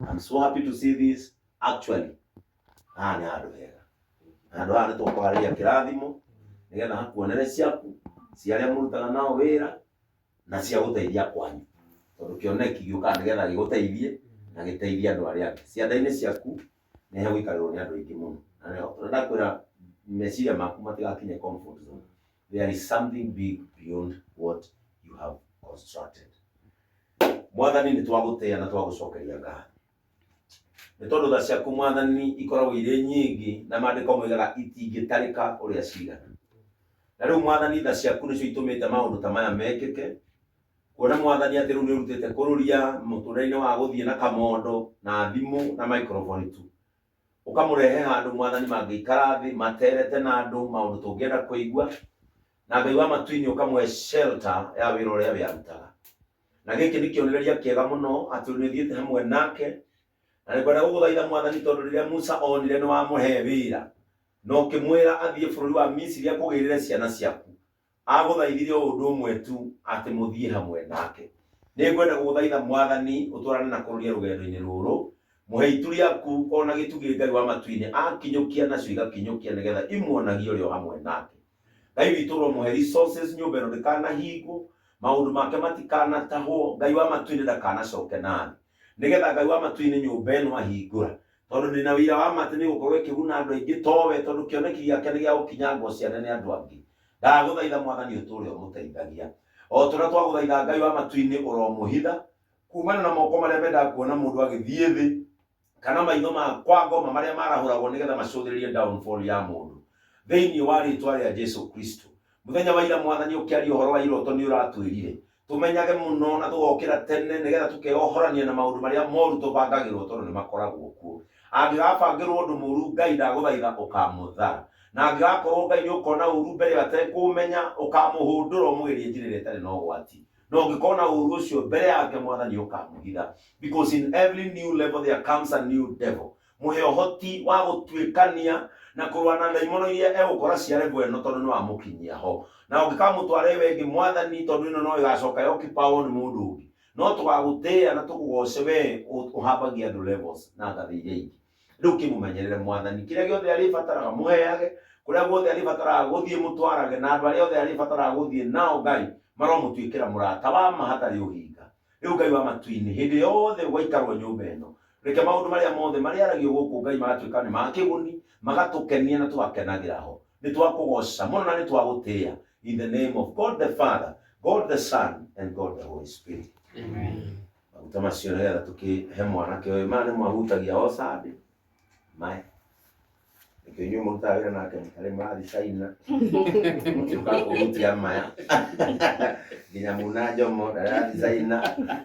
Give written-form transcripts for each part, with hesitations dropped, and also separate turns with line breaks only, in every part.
I'm so happy to see this. Actually, ni handu hega. Handu haha nitũkũharĩria kĩrathimo nĩgetha hakuonere ciaku cia arĩa mũrutaga nao wĩra na cia gũteithia kwanyu, tondũ kĩoneki gĩũkaga nĩgetha gĩgũteithie na gĩteithie andũ arĩa angĩ. Cianda-inĩ ciaku nĩ hegũikarĩrwo nĩ andũ aingĩ mũno, na ndakwĩra meciria maku matigakinye comfort zone. There is something big beyond what you have constructed. Mwathani nĩ twagũtĩa na twagũcokeria ngatho nĩ tondũ tha ciaku Mwathani ikoragwo irĩ nyingĩ na maandĩko moigaga itingĩtarĩka ũrĩa cigana. Na rĩu Mwathani tha ciaku nĩcio itũmĩte maũndũ ta maya mekĩke, kuona Mwathani atĩ rĩu nĩ ũrutĩte kũrũria mũtũrĩre-inĩ wa gũthiĩ na kamondo na thimũ na microphone tu, ũkamũrehe handũ Mwathani mangĩikara thĩ materete na andũ maũndũ tũngĩenda kũigua, na Ngai wa matu-inĩ ũkamũhe shelter ya wĩra ũrĩa we arutaga. Na gĩkĩ nĩ kĩonereria kĩega mũno atĩ nĩ ũthiĩte hamwe nake, na nĩ ngwenda gũgũthaitha Mwathani tondũ rĩrĩa Musa onire nĩ wamũhe wĩra na ũkĩmwĩra athiĩ bũrũri wa Misiri akũgĩrĩre ciana ciaku, agũthaithire o ũndũ ũmwe tu atĩ mũthiĩ hamwe nake. Nĩ ngwenda gũgũthaitha Mwathani ũtwarane na kũrũria rũgendo-inĩ rũrũ, mũhe itu rĩaku ona gĩtugĩ Ngai wa matu-inĩ akinyũkia nacio igakinyũkia nĩgetha imuonagie ũrĩ o hamwe nake. Ngai witũ ũromũhe resources, nyũmba ĩno ndĩkanahingwo, maũndũ make matikanatahwo, Ngai wa matu-inĩ ndakanacoke nathĩ, nĩgetha Ngai wa matu-inĩ nyũmba ĩno ahingũra, tondũ ndĩna ũira wa ma atĩ nĩ gũkorwo ĩkĩguna andũ aingĩ towe, tondũ kĩoneki gĩake nĩ gĩa gũkinya ngo cia nene andũ angĩ. Ndagũthaitha Mwathani ũtũũre ũmũteithagia, o tũrĩa twagũthaitha Ngai wa matu-inĩ ũromũhitha kumana na moko marĩa mendaga kuona mũndũ agĩthiĩ thĩ, kana maitho ma kwa ngoma marĩa marahũragwo nĩgetha macũthĩrĩrie downfall ya mũndũ. Thĩinĩ wa rĩĩtwa rĩa Jesũ Kristo, mũthenya wa ira Mwathani ũkĩaria ũhoro wa iroto nĩ ũratwĩrire tũmenyage mũno na tũgokĩra tene nĩgetha tũkeohorania na maũndũ marĩa moru tũbangagĩrwo tondũ nĩ makoragwo kuo. Angĩgabangĩrwo ũndũ mũru, Ngai ndagũthaitha ũkamũthara, na angĩgakorwo Ngai nĩ ũkona ũru mbere atekũmenya ũkamũhũndũra ũmũgerie njĩra ĩrĩa ĩtarĩ na ũgwati, na ũngĩkona ũru ũcio mbere yake Mwathani ũkamũhitha, because in every new level there comes a new devil. Mũhe ũhoti wa gũtuĩkania na kũrũa na ndaimono iria egũkora cia level ĩno tondũ nĩ wamũkinyia ho, na ũngĩkamũtwara wengĩ Mwathani tondũ ĩno no ĩgacoka yokipawo nĩ mũndũ ũngĩ, no tũgagũtĩĩa na tũkũgoce we ũhambagia andũ levels na ngathĩ iria ingĩ. Rĩu kĩmũmenyerere Mwathani, kĩrĩa gĩothe arĩbataraga mũheage, kũrĩa guothe arĩbataraga gũthiĩ mũtwarage, na andũ arĩa othe arĩbataraga gũthiĩ nao Ngai maromũtuĩkĩra mũrata wa ma hatarĩ ũhinga. Rĩu Ngai wa matu-inĩ hĩndĩ yothe gwaikarwo nyũmba ĩno, reke maũndũ marĩa mothe marĩa aragio gũkũ Ngai magatuĩka nĩ ma kĩguni, magatũkenia na tũgakenagĩra ho. Nĩ twakũgoca mũno na nĩ twagũtĩĩa, in the name of God the Father, God the Son and God the Holy Spirit. Amen. Maguta macio nĩgetha tũkĩhe mwanake ũyũ, maya nĩ mahutagia o Sunday maya, nĩkĩo inyuĩ mũrutaga wĩra nake mũtarĩ mũrathiĩ China mũkĩũka kũhutia maya nginya muna Jomo ndarathiĩ China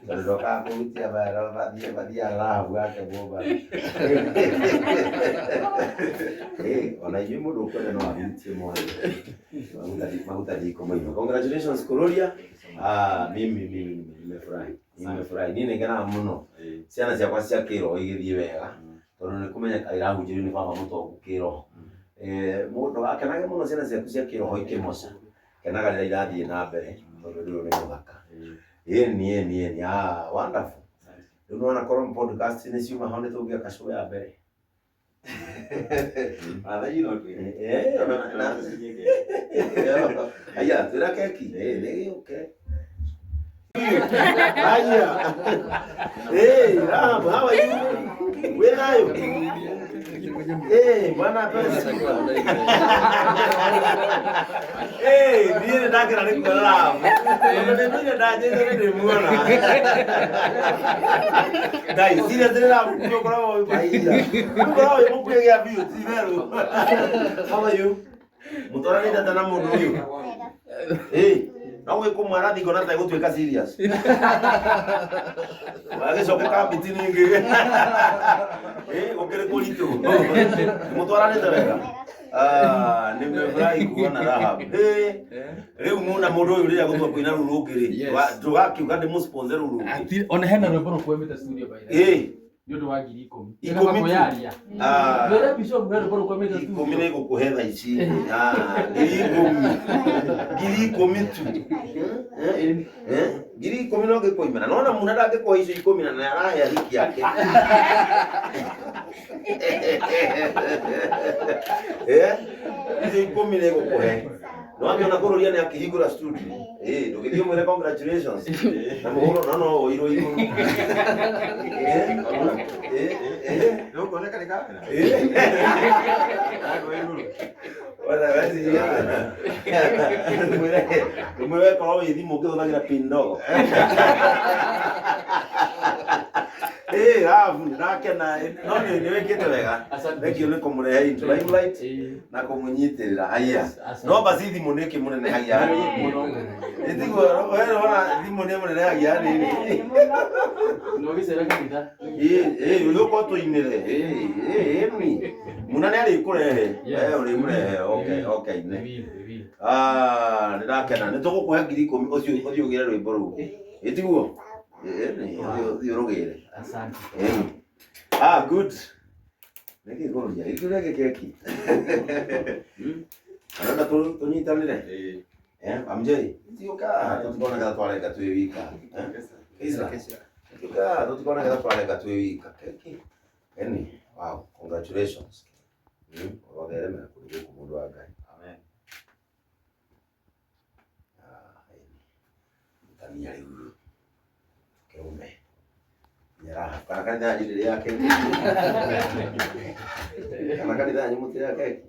tondũ ndokaga kũhutia maya, bathiaga rahabu yake mũmba. Ona inyuĩ mũndũ ũkwenda no ahutie mwana maguta riko moima. Congratulations Kururia. Mimi nimefurahi, niĩ nĩngenaga mũno ciana ciakwa cia kĩroho igĩthiĩ wega, tondũ nĩ kũmenyeka irahunjĩrio nĩ baba mũtongu kĩroho. Mũndũ akenage mũno ciana ciaku cia kĩroho ikĩmoca, kenaga rĩrĩa irathiĩ na mbere tondũ rĩu nĩ mũthaka. Ĩni wonderful. Rĩu nĩwona korwo podcast nĩ ciuma hau nĩ tũngĩaka show ya mbere. Aya, twĩra keki nĩ okay. Aya. Hey, Ram, how are you? Where are you? Hey, bwana pesa siku. Hey, ndiye ndakira niko Ram. Ndiye ndaje ndio muona. Dai, seriously Ram, ndio kwa wao baia. Kwa wao mkuegea view, zero. How are you? Mutora nenda tana mundu uyu. Hey. No we como ara digo nada gũtuĩka serious. Wagĩcoka kabiti ningĩ. Ũkĩrĩ kũritũ. Mũtwaranĩte wega. Nimefurahi kuona Rahab. Rĩu mũna mũndũ ũyũ rĩrĩa gũtua kũina rũrũ rũngĩ ndũgakiuga ndĩmũsponsor rũrũ rũngĩ.
Ona hena rwĩmbo rũkwĩmĩte studio by nĩ ũndũ wa 10,000. Ikũmi yaria. Wĩra bishop nĩ rwĩmbo rũkwĩmĩte studio.
Ikũmi nĩ gũkũhe thaa ici. 10,000 tu. Ngiri 10 no gĩkoimana. Nona mũna ndangĩkũhe icio 10 na nĩarahe ahiki yake. Icio 10 nĩgũkũhe. Nĩwakĩona kũrũria nĩ akĩhingũra studio. Ndũgĩthiĩ mwĩre congratulations. Na mũhũro no ũirwo igũrũ.
Nĩũkuoneka nĩ kamera.
Wala wezi ya. Mwĩre korwo wĩ thimũ ũkĩhũthagĩra pin ndogo. Ndakena no nĩwĩkĩte wega. Thengio nĩ kũmũrehe into limelight na kũmũnyitĩrĩra. Haya. No basi thimũ nĩ kĩmũnenehagia hanini. Ĩtiguo wewe ona thimũ nĩ mũnenehagia hanini.
No gĩcera kanitha.
Ũyũ ũko tũinĩre. Ĩni. Mũna nĩ arĩkũrehe. Wewe ũrĩmũrehe. Okay. Nĩndakena nĩtũgũkũhe ngiri 10 ũcio ũgĩre rwĩmbo rũu. Ĩtiguo. Thiĩ ũrũgĩre.
Asante.
Good. Nĩkĩ kũrũria? Ĩkĩrege keki. Arenda tũnyitanĩre. Amjei. Tioka tũtikonaga twarenga twĩ wika. Isla. Tioka tũtikonaga twarenga twĩ wika. Keki. Wow, congratulations. Wothereme kũrĩ gũkũ mũndũ wa Ngai. Amen. Tania rĩu. Keume. Nyara kana kanitha njĩrĩ yake. Kana kanitha nyũmũ yake.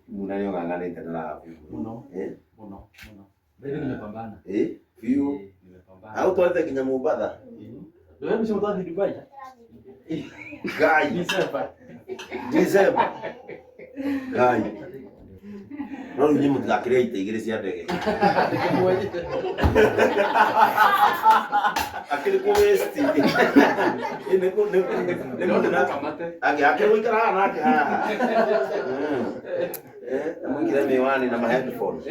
Muna nĩ ng'ang'anĩte na
Mũno. Mbere nimepambana.
Biũ. Au twathe nginya Mombasa.
Ndio msemo twa Dubai.
Ngai. December. Ngai. No rĩu nyamũ tigakĩrĩa ite igĩrĩ cia ndege. Akĩrĩ kũ waste. Akĩrũikara haha nake haha. Amwĩkĩre mĩwani na ma-headphones.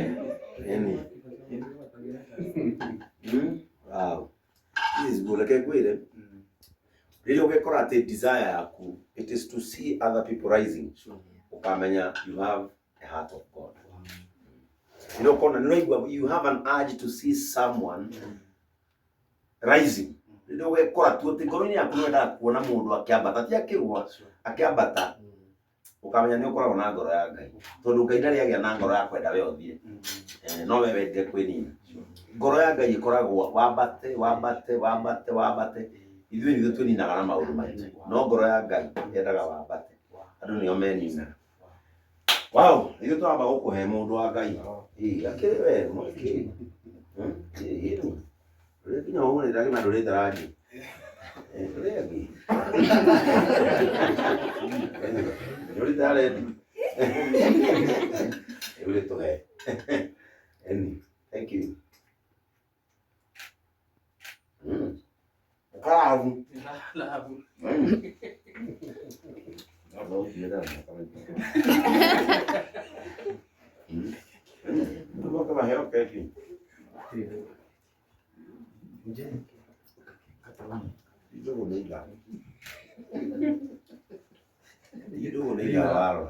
Wow. This is good. Like kwĩre. Rĩrĩa ũgĩkora atĩ desire yaku, it is to see other people rising. Ukamenya you have a heart of God. You have an urge to see someone rising. Rĩrĩa ũgĩkora tu atĩ ngoro-inĩ yaku nĩwendaga kuona mũndũ akĩambata, ti akĩgwa, akĩambata. Ukamenya nĩ ũkoragwo na ngoro ya Ngai. Tondũ Ngai ndarĩ agĩa na ngoro ya kwenda we ũthiĩ. No we wende kwĩnina. Ngoro ya Ngai ĩkoragwo wambate. Ithuĩ twĩninaga na maũndũ maingĩ. No ngoro ya Ngai yendaga wambate. Andũ nĩo meninaga. Wow, ithuĩ twamba gũkũhe mũndũ wa Ngai. Akĩrĩ we mwĩkĩ. Rĩrĩa kinya ũguo nĩndagĩma ndũrĩte rangi. Rĩngĩ. Ndũrĩte aredi. Tũhe. Thank you. Bravo. Tuvo que bajar o keki. Itu udah laro.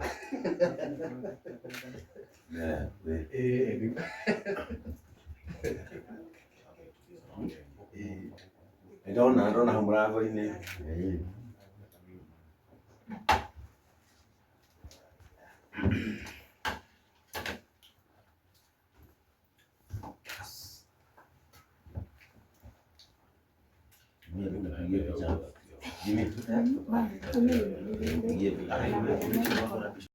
Nah, Ndona mũrango-inĩ. Jimmy.